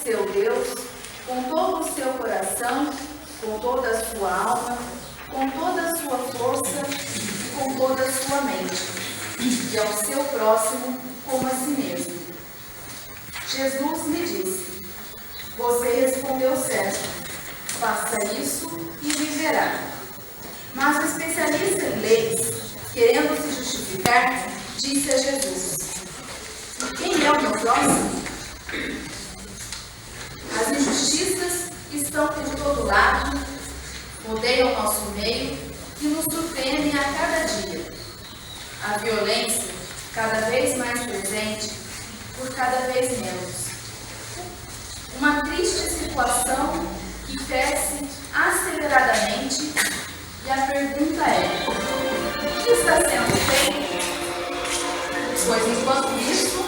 seu Deus com todo o seu coração, com toda a sua alma, com toda a sua força e com toda a sua mente, e ao seu próximo como a si mesmo. Jesus me disse: você respondeu certo, faça isso e viverá. Mas o especialista em leis, querendo se justificar, disse a Jesus: quem é o meu próximo? As injustiças estão por todo lado, rodeiam o nosso meio e nos surpreendem a cada dia. A violência, cada vez mais presente, por cada vez menos. Uma triste situação que cresce aceleradamente, e a pergunta é: o que está sendo feito? Pois enquanto isso,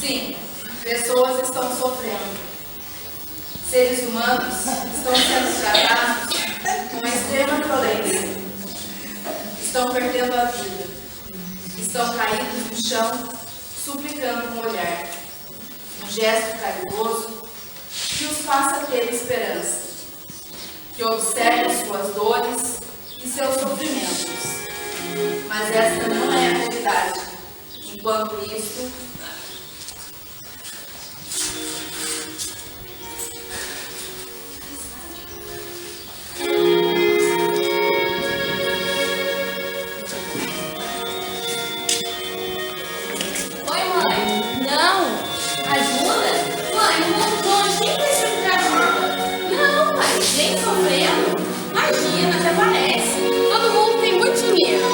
sim, pessoas estão sofrendo. Seres humanos estão sendo tratados com extrema violência. Estão perdendo a vida. Estão caídos no chão, suplicando um olhar, um gesto carinhoso que os faça ter esperança, que observe suas dores e seus sofrimentos. Mas esta não é a realidade. Enquanto isso, nem sofrendo? Imagina, até parece. Todo mundo tem muito dinheiro.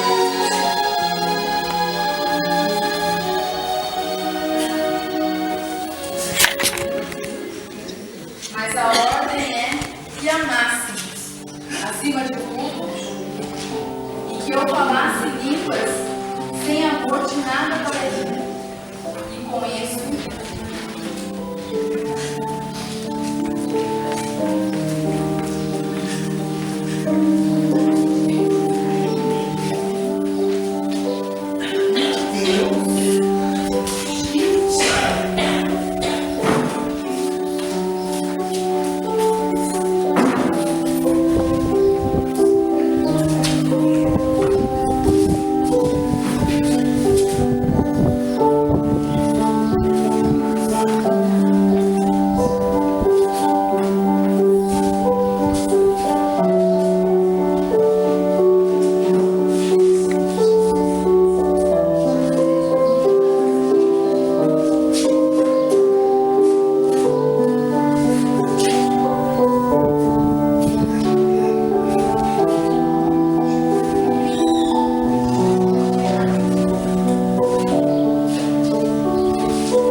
mas a ordem é que amássemos, acima de tudo, e que eu falasse línguas sem amor de nada para ele. E com isso,